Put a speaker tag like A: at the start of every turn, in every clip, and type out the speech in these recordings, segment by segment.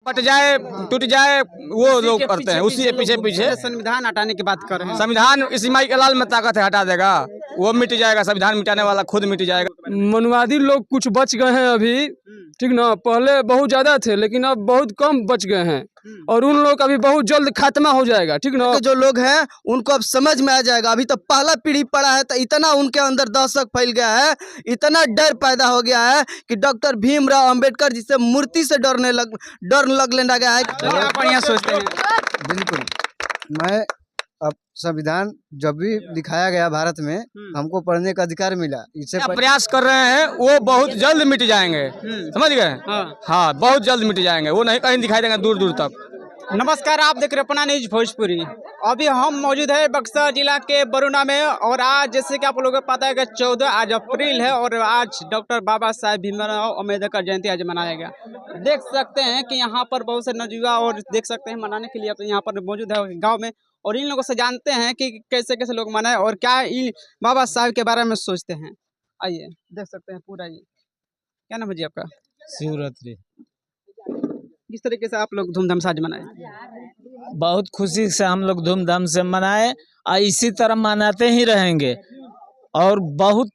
A: फट जाए टूट जाए वो लोग करते हैं, उसी के पीछे पीछे।
B: संविधान हटाने की बात कर रहे हैं।
A: संविधान इसी माई के लाल में ताकत है, हटा देगा वो मिट जाएगा। संविधान मिटाने वाला खुद मिट जाएगा।
C: मनुवादी लोग कुछ बच गए हैं अभी, ठीक ना। पहले बहुत ज्यादा थे लेकिन अब बहुत कम बच गए हैं और उन लोग का भी बहुत जल्द खात्मा हो जाएगा, ठीक ना।
B: जो लोग हैं उनको अब समझ में आ जाएगा। अभी तो पहला पीढ़ी पड़ा है तो इतना उनके अंदर दहशत फैल गया है, इतना डर पैदा हो गया है कि डॉक्टर भीमराव अंबेडकर जिसे मूर्ति से डर लग लेना गया है।
A: आप बढ़िया सोचते हैं।
D: बिल्कुल, मैं अब संविधान जब भी दिखाया गया भारत में हमको पढ़ने का अधिकार मिला, इससे
A: प्रयास कर रहे हैं वो बहुत जल्द मिट जाएंगे, समझ गए। हाँ, बहुत जल्द मिट जाएंगे, वो नहीं कहीं दिखाई देंगे दूर दूर तक।
B: नमस्कार, आप देख रहे हैं अपना न्यूज भोजपुरी। अभी हम मौजूद है बक्सर जिला के बरुना में और आज जैसे कि आप लोगों को पता है कि 14 आज अप्रैल है और आज डॉक्टर बाबा साहेब भीमराव अम्बेडकर जयंती आज मनाया गया। देख सकते हैं कि यहाँ पर बहुत से नौजुवान और देख सकते हैं मनाने के लिए यहाँ पर मौजूद है गाँव में और इन लोगों से जानते हैं कि कैसे कैसे लोग मनाए और क्या इन बाबा साहब के बारे में सोचते हैं। आइए देख सकते हैं पूरा। ये क्या नाम है जी आपका?
E: शिवरात्रि
B: किस तरीके से आप लोग धूमधाम से आज मनाए?
E: बहुत खुशी से हम लोग धूमधाम से मनाए और इसी तरह मनाते ही रहेंगे और बहुत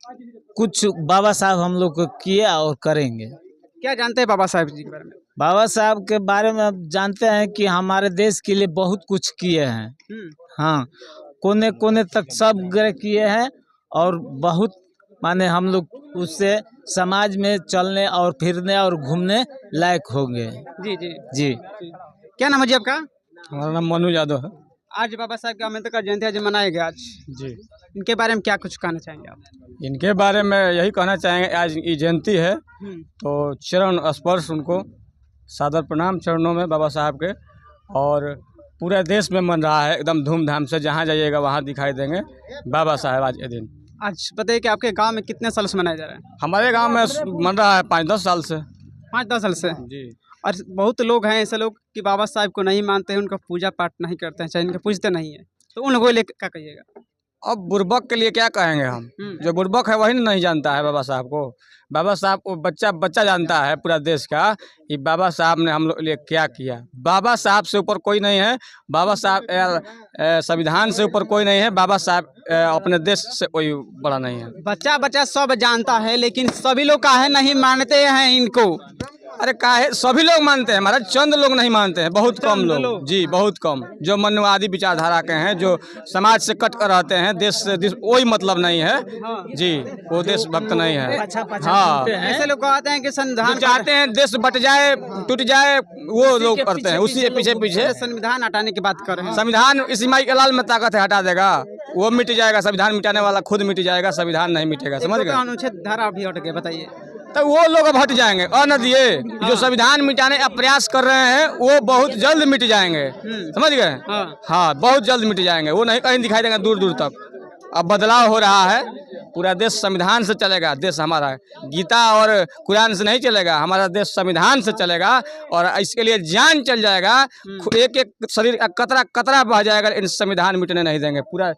E: कुछ बाबा साहब हम लोग को किए और करेंगे।
B: क्या जानते हैं बाबा साहब जी के बारे में?
E: बाबा साहब के बारे में अब जानते हैं कि हमारे देश के लिए बहुत कुछ किए हैं। हाँ, कोने कोने तक सब ग्रह किए हैं और बहुत माने हम लोग उससे समाज में चलने और फिरने और घूमने लायक होंगे।
B: जी जी
E: जी।
B: क्या नाम है जी आपका?
A: हमारा नाम मनु यादव है।
B: आज बाबा साहब का अम्बेडकर जयंती आज मनाया गया। आज
A: जी,
B: इनके बारे में क्या कुछ कहना चाहेंगे आप?
A: इनके बारे में यही कहना चाहेंगे, आज ये जयंती है तो चरण स्पर्श उनको सादर प्रणाम चरणों में बाबा साहब के। और पूरे देश में मन रहा है एकदम धूमधाम से, जहाँ जाइएगा वहाँ दिखाई देंगे बाबा साहब आज के दिन।
B: आज बताइए कि आपके गांव में कितने साल से मनाया जा रहा है?
A: हमारे गांव में मन रहा है 5-10 साल से।
B: 5-10 साल से
A: जी।
B: और बहुत लोग हैं ऐसे लोग कि बाबा साहब को नहीं मानते हैं, उनका पूजा पाठ नहीं करते हैं, चाहे इनके पूजते नहीं है, तो उन लोगों को लेकर क्या कहिएगा?
A: अब बुर्बक के लिए क्या कहेंगे हम? जो बुर्बक है वही नहीं जानता है बाबा साहब को। बाबा साहब को बच्चा जानता है पूरा देश का कि बाबा साहब ने हम लोग लिए क्या किया। बाबा साहब से ऊपर कोई नहीं है, बाबा साहब संविधान से ऊपर कोई नहीं है, बाबा साहब अपने देश से कोई बड़ा नहीं है।
B: बच्चा सब जानता है लेकिन सभी लोग काहे नहीं मानते हैं इनको?
A: अरे काहे सभी लोग मानते हैं महाराज, चंद लोग नहीं मानते हैं, बहुत कम लोग। जी, बहुत कम जो मनवादी विचारधारा के हैं, जो समाज से कट कर रहते हैं, देश से कोई मतलब नहीं है। जी, वो देशभक्त नहीं है। हाँ,
B: ऐसे लोग कहते हैं कि संविधान
A: चाहते हैं देश बट जाए टूट जाए, वो लोग करते हैं, उसी के पीछे पीछे।
B: संविधान हटाने की बात कर रहे हैं।
A: संविधान इसी माई के लाल में ताकत है, हटा देगा वो मिट जाएगा। संविधान मिटाने वाला खुद मिट जाएगा, संविधान नहीं मिटेगा, समझ गए।
B: अनुच्छेद धारा भी हट गया, बताइए।
A: तो वो लोग अब हट जाएंगे और न दिए जो संविधान मिटाने का प्रयास कर रहे हैं वो बहुत जल्द मिट जाएंगे, समझ गए। हाँ, बहुत जल्द मिट जाएंगे, वो नहीं कहीं दिखाई देंगे दूर दूर तक। अब बदलाव हो रहा है, पूरा देश संविधान से चलेगा। देश हमारा गीता और कुरान से नहीं चलेगा, हमारा देश संविधान से चलेगा और इसके लिए जान चल जाएगा। एक एक शरीर का कतरा कतरा बह जाएगा, इन संविधान मिटने नहीं देंगे। पूरा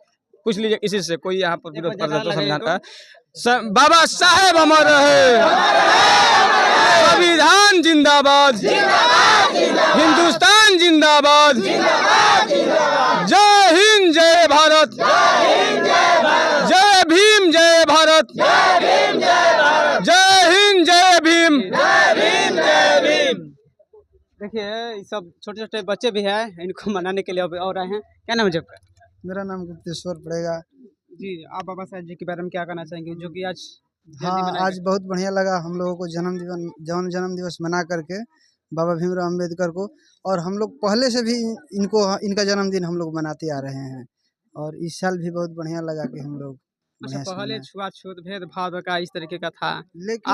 A: पूछ लीजिए किसी से, कोई यहाँ पर विरोध कर रहा है तो संविधान का। बाबा साहेब अमर रहे, संविधान जिंदाबाद, हिंदुस्तान जिंदाबाद, जय हिंद जय भारत, जय भीम जय भारत, जय हिंद जय भीम।
B: देखिए सब छोटे छोटे बच्चे भी हैं, इनको मनाने के लिए और आए हैं। क्या नाम है आपका?
D: मेरा नाम गुप्तेश्वर पड़ेगा।
B: जी, आप बाबा साहब जी के बारे में क्या कहना चाहेंगे जो कि आज
D: हाँ, आज बहुत बढ़िया लगा हम लोगों को जन्म दिवस मना करके बाबा भीमराव अम्बेडकर को। और हम लोग पहले से भी इनका जन्मदिन हम लोग मनाते आ रहे हैं और इस साल भी बहुत बढ़िया लगा कि हम लोग।
B: अच्छा, पहले छुआछूत भेदभाव का इस तरीके का था,
D: लेकिन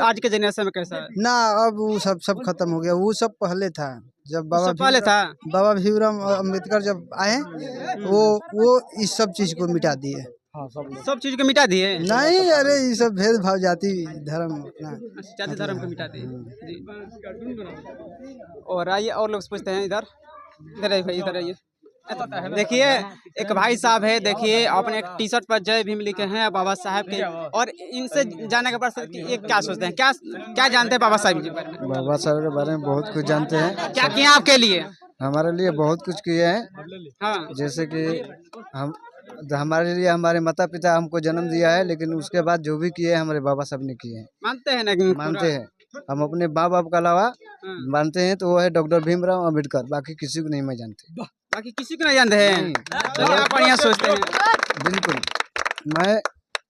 B: आज के जनरेशन में कैसा है?
D: ना, अब वो सब खत्म हो गया। वो सब पहले था, जब बाबा भीमराव अम्बेडकर जब आए वो इस सब चीज को मिटा दिए।
B: हाँ, सब चीज को मिटा दिए।
D: नहीं, अरे ये सब भेदभाव जाति धर्म
B: जाति धर्म को मिटा दिए। जी। और आइए और लोग पूछते हैं, इधर आइए भाई, इधर आइए। देखिए एक भाई साहब है, देखिए अपने एक टी शर्ट पर जय भीम लिखे हैं बाबा साहब के, और इनसे जानने के बाद कि ये क्या सोचते हैं, क्या क्या जानते हैं बाबा साहब जी के बारे में?
F: बाबा साहब के बारे में बहुत कुछ जानते हैं।
B: क्या किया आपके लिए?
F: हमारे लिए बहुत कुछ किए हैं।
B: हाँ
F: जैसे कि हम हमारे लिए हमारे माता पिता हमको जन्म दिया है, लेकिन उसके बाद जो भी किए हैं हमारे बाबा साहब ने किए हैं।
B: मानते हैं ना कि
F: मानते हैं। हम अपने माँ बाप के अलावा मानते हैं तो वो है डॉक्टर भीमराव अंबेडकर, बाकी किसी को नहीं मैं जानते।
B: बाकी किसी को नहीं जानते हैं, तो आप बढ़िया सोचते हैं।
F: बिल्कुल। मैं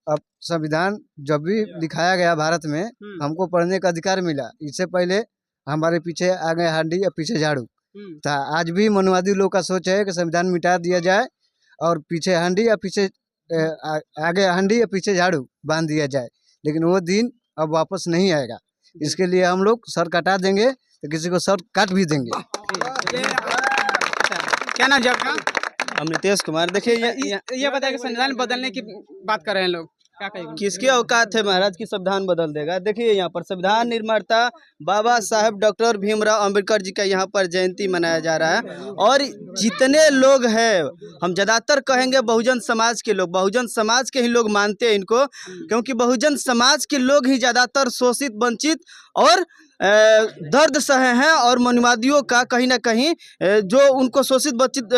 F: अब संविधान जब भी लिखाया गया भारत में, हमको पढ़ने का अधिकार मिला। इससे पहले हमारे पीछे आगे हांडी या पीछे झाड़ू था। आज भी मनुवादी लोग का सोच है कि संविधान मिटा दिया जाए और पीछे हांडी या पीछे आगे हांडी या पीछे झाड़ू बांध दिया जाए, लेकिन वो दिन अब वापस नहीं आएगा। इसके लिए हम लोग सर कटा देंगे तो किसी को सर काट भी देंगे।
B: क्या नाम जी आपका?
G: अमृतेश कुमार। देखिए
B: ये बताया कि संविधान बदलने की बात कर रहे हैं लोग, क्या कहेंगे?
G: किसकी औकात है महाराज की संविधान बदल देगा। देखिए यहाँ पर संविधान निर्माता बाबा साहब डॉक्टर भीमराव अंबेडकर जी का यहाँ पर जयंती मनाया जा रहा है, और जितने लोग हैं हम ज़्यादातर कहेंगे बहुजन समाज के लोग, बहुजन समाज के ही लोग मानते हैं इनको, क्योंकि बहुजन समाज के लोग ही ज़्यादातर शोषित, वंचित और दर्द सहे हैं, और मनुवादियों का कहीं ना कहीं जो उनको शोषित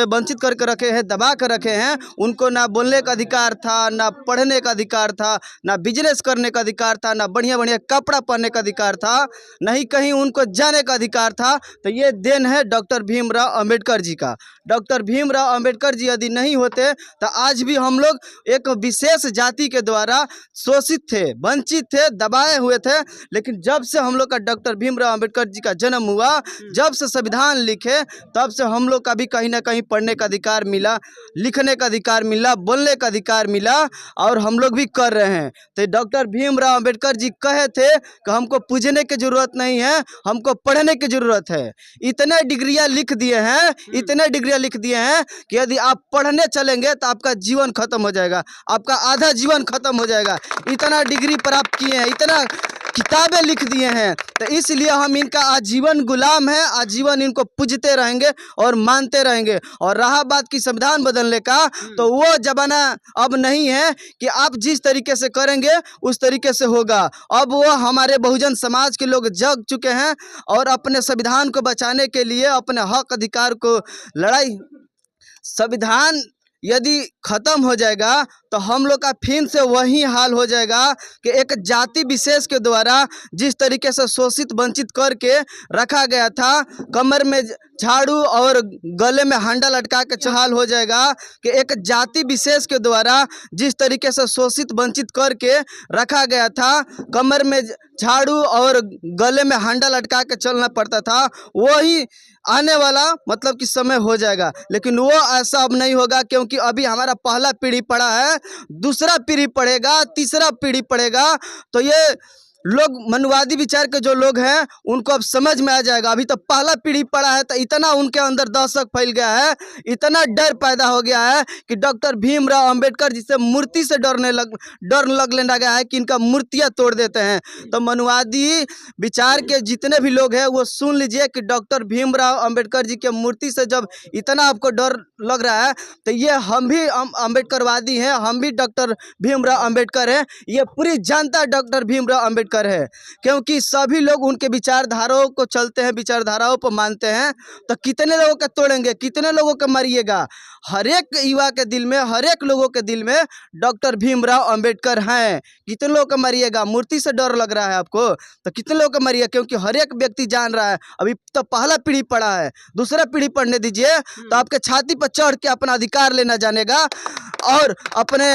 G: वंचित करके रखे हैं, दबा कर रखे हैं, उनको ना बोलने का अधिकार था, ना पढ़ने का अधिकार था, ना बिजनेस करने का अधिकार था, ना बढ़िया बढ़िया कपड़ा पहनने का अधिकार था, नहीं कहीं उनको जाने का अधिकार था। तो ये देन है डॉक्टर भीमराव अंबेडकर जी का। डॉक्टर भीमराव अंबेडकर जी यदि नहीं होते तो आज भी हम लोग एक विशेष जाति के द्वारा शोषित थे, वंचित थे, दबाए हुए थे। लेकिन जब से हम लोग का डॉक्टर भीमराव अंबेडकर जी का जन्म हुआ, जब से संविधान लिखे, तब से हम लोग का भी कहीं ना कहीं पढ़ने का अधिकार मिला, लिखने का अधिकार मिला, बोलने का अधिकार मिला, और हम लोग भी कर रहे हैं। तो डॉक्टर भीमराव अंबेडकर जी कहे थे कि हमको पूजने की जरूरत नहीं है, हमको पढ़ने की जरूरत है। इतने डिग्रियां लिख दिए हैं, इतने डिग्रियां लिख दिए हैं कि यदि आप पढ़ने चलेंगे तो आपका जीवन खत्म हो जाएगा, आपका आधा जीवन खत्म हो जाएगा। इतना डिग्री प्राप्त किए हैं, इतना किताबें लिख दिए हैं, तो इसलिए हम इनका आजीवन गुलाम हैं, आजीवन इनको पूजते रहेंगे और मानते रहेंगे। और रहा बात की संविधान बदलने का, तो वो जमाना अब नहीं है कि आप जिस तरीके से करेंगे उस तरीके से होगा। अब वो हमारे बहुजन समाज के लोग जग चुके हैं, और अपने संविधान को बचाने के लिए, अपने हक अधिकार को लड़ाई, संविधान यदि खत्म हो जाएगा तो हम लोग का फिर से वही हाल हो जाएगा कि एक जाति विशेष के द्वारा जिस तरीके से शोषित वंचित करके रखा गया था, कमर में झाड़ू और गले में हांडा लटका के हाल हो जाएगा कि एक जाति विशेष के द्वारा जिस तरीके से शोषित वंचित करके रखा गया था, कमर में झाड़ू और गले में हांडा लटका के चलना पड़ता था, वही आने वाला मतलब कि समय हो जाएगा। लेकिन वो ऐसा अब नहीं होगा, क्योंकि अभी हमारा पहला पीढ़ी पड़ा है, दूसरा पीढ़ी पड़ेगा, तीसरा पीढ़ी पड़ेगा। तो ये लोग मनुवादी विचार के जो लोग हैं उनको अब समझ में आ जाएगा। अभी तो पहला पीढ़ी पड़ा है, तो इतना उनके अंदर दहशत फैल गया है, इतना डर पैदा हो गया है कि डॉक्टर भीमराव अंबेडकर जिसे मूर्ति से डर लग लेना गया है कि इनका मूर्तियां तोड़ देते हैं। तो मनुवादी विचार के जितने भी लोग हैं वो सुन लीजिए कि डॉक्टर भीमराव अंबेडकर जी के मूर्ति से जब इतना आपको डर लग रहा है, तो ये हम भी अम्बेडकरवादी हैं, हम भी डॉक्टर भीमराव अंबेडकर हैं, ये पूरी जनता डॉक्टर भीमराव अंबेडकर है, क्योंकि सभी लोग उनके विचारधाराओं को चलते हैं, विचारधाराओं पर मानते हैं। तो कितने लोगों के तोड़ेंगे, कितने लोगों के मारिएगा? हर एक युवा के दिल में, हर एक लोगों के दिल में डॉक्टर भीमराव अंबेडकर हैं। कितने लोगों को मारिएगा? मूर्ति से डर लग रहा है आपको, तो कितने लोगों को मारिएगा? क्योंकि हर एक व्यक्ति जान रहा है अभी तो पहला पीढ़ी पड़ा है, दूसरा पीढ़ी पढ़ने दीजिए तो आपके छाती पर चढ़ के अपना अधिकार लेना जानेगा और अपने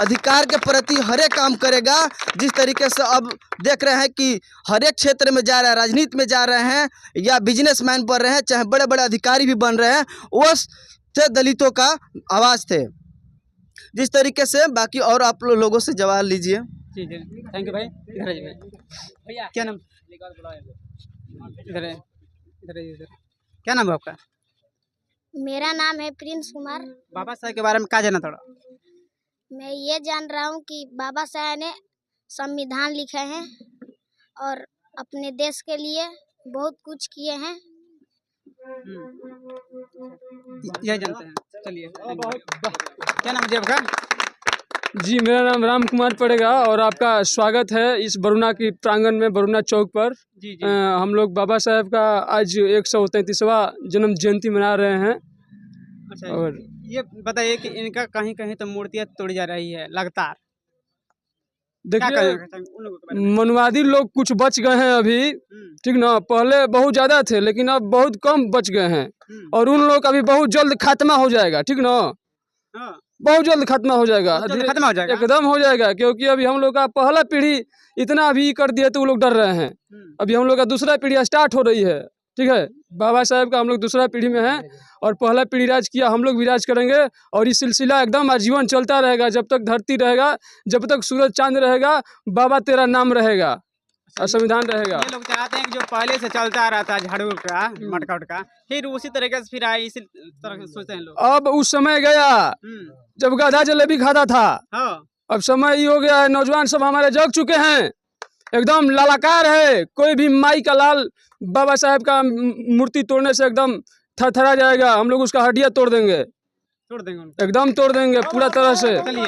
G: अधिकार के प्रति हर एक काम करेगा। जिस तरीके से अब देख रहे हैं कि हर एक क्षेत्र में जा रहा है, राजनीति में जा रहे हैं या बिजनेसमैन बन रहे हैं, चाहे बड़े बड़े अधिकारी भी बन रहे हैं, वो थे दलितों का आवाज़ थे। जिस तरीके से बाकी और आप लोगों से जवाब लीजिए।
B: जी जी, थैंक यू भाई। इधर आइए भैया, क्या नाम? इधर है, इधर। क्या नाम है आपका?
H: मेरा नाम है प्रिंस कुमार।
B: बाबा साहब के बारे में क्या जाना थोड़ा?
H: मैं ये जान रहा हूँ कि बाबा साहब ने संविधान लिखे हैं और अपने देश के लिए बहुत कुछ किए हैं
B: यही जानते हैं। चलिए, क्या नाम है जी आपका?
C: जी मेरा नाम राम कुमार पड़ेगा और आपका स्वागत है इस बरुणा की प्रांगण में, बरुणा चौक पर।
B: जी जी।
C: हम लोग बाबा साहेब का आज 133वां जन्म जयंती मना रहे हैं।
B: अच्छा,
C: और
B: ये बताइए कि इनका कहीं कहीं तो मूर्तियाँ तोड़ी जा रही है लगातार, क्या
C: देखिए,
B: कहेंगे उन लोगों के बारे में?
C: मनवादी लोग कुछ बच गए हैं अभी, ठीक ना। पहले बहुत ज़्यादा थे लेकिन अब बहुत कम बच गए हैं और उन लोग का भी बहुत जल्द खात्मा हो जाएगा, ठीक ना।
B: हाँ,
C: बहुत जल्द खत्म हो जाएगा,
B: बहुत जल्द खत्म हो जाएगा।
C: एकदम हो जाएगा, क्योंकि अभी हम लोग का पहला पीढ़ी इतना अभी कर दिया तो वो लोग डर रहे हैं। अभी हम लोग का दूसरा पीढ़ी स्टार्ट हो रही है, ठीक है। बाबा साहेब का हम लोग दूसरा पीढ़ी में है और पहला पीढ़ी राज किया, हम लोग भी राज करेंगे और ये सिलसिला एकदम आजीवन चलता रहेगा। जब तक धरती रहेगा, जब तक सूरज चांद रहेगा, बाबा तेरा नाम रहेगा और संविधान रहेगा।
B: ये लोग चाहते हैं कि जो पहले से चलता आ रहा था झाड़ू का मटका उटका, फिर उसी तरीके से फिर आए, इसी तरह से सोचते हैं लोग।
C: अब उस समय गया जब गधा जलेबी खाता था,
B: हाँ,
C: अब समय ये हो गया है, नौजवान सब हमारे जग चुके हैं, एकदम लालाकार है। कोई भी माई का लाल बाबा साहेब का मूर्ति तोड़ने से एकदम थरथरा जाएगा। हम लोग उसका हड्डियाँ तोड़ देंगे,
B: तोड़ देंगे उनको।
C: एकदम तोड़ देंगे पूरा तरह से।
B: चलिए,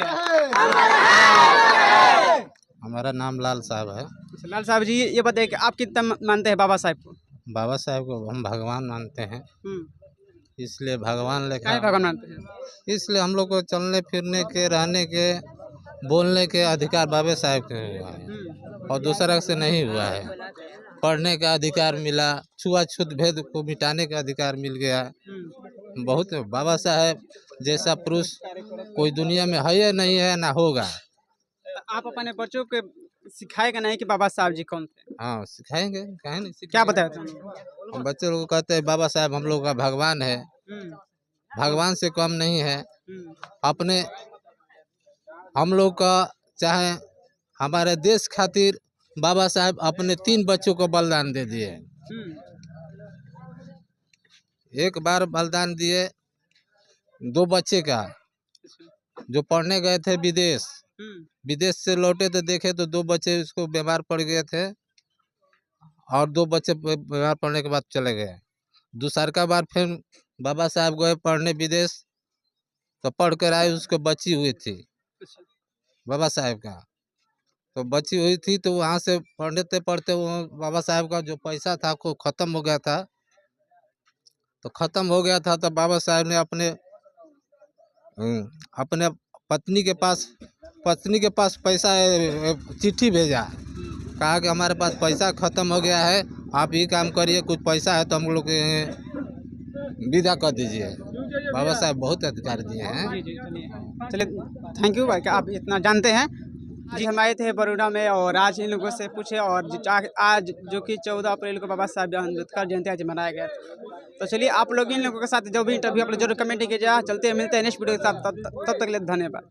I: हमारा नाम लाल साहब है।
B: लाल साहब जी, ये बताइए कि आप कितना मानते हैं बाबा साहेब को?
I: बाबा साहेब को हम भगवान मानते हैं, इसलिए भगवान
B: काहे
I: लेखा,
B: भगवान मानते हैं?
I: इसलिए हम लोग को चलने फिरने के, रहने के, बोलने के अधिकार बाबा साहेब के हुआ है और दूसरा से नहीं हुआ है। पढ़ने का अधिकार मिला, छुआछूत भेद को मिटाने का अधिकार मिल गया। बहुत बाबा साहेब जैसा पुरुष कोई दुनिया में है या नहीं है, ना होगा।
B: आप अपने बच्चों को सिखाएगा नहीं कि बाबा साहब जी कौन थे?
I: हाँ, सिखाएंगे, कहें नहीं सिखाएंगे।
B: क्या बताया था?
I: हम बच्चे लोग को कहते हैं बाबा साहेब हम लोग का भगवान है, भगवान से कम नहीं है। अपने हम लोग का चाहे हमारे देश खातिर बाबा साहेब अपने 3 बच्चों को बलिदान दे दिए। एक बार बलिदान दिए 2 बच्चे का, जो पढ़ने गए थे विदेश, विदेश से लौटे तो देखे तो 2 बच्चे उसको बीमार पड़ गए थे और 2 बच्चे बीमार पड़ने के बाद चले गए। दूसरा बार फिर बाबा साहब गए पढ़ने विदेश, तो पढ़ कर आए, उसको बच्ची हुई थी बाबा साहब का, तो बच्ची हुई थी तो वहाँ से पढ़ते पढ़ते वो बाबा साहब का जो पैसा था वो ख़त्म हो गया था। तो ख़त्म हो गया था तो बाबा साहब ने अपने पत्नी के पास पैसा चिट्ठी भेजा, कहा कि हमारे पास पैसा ख़त्म हो गया है, आप ये काम करिए, कुछ पैसा है तो हम लोग विदा कर दीजिए। बाबा साहब बहुत अधिकार दिए हैं।
B: जी जी, चलिए, थैंक यू भाई कि आप इतना जानते हैं। जी, हम आए थे बड़ौदा में और आज इन लोगों से पूछे, और आज जो कि 14 अप्रैल को बाबा साहब अम्बेडकर जयंती आज मनाया गया। तो चलिए, आप लोग इन लोगों के साथ जो भी इंटरव्यू आप लोग जरूर कमेंट कीजिए। चलते हैं, मिलते हैं नेक्स्ट वीडियो के साथ, तब तक के लिए धन्यवाद।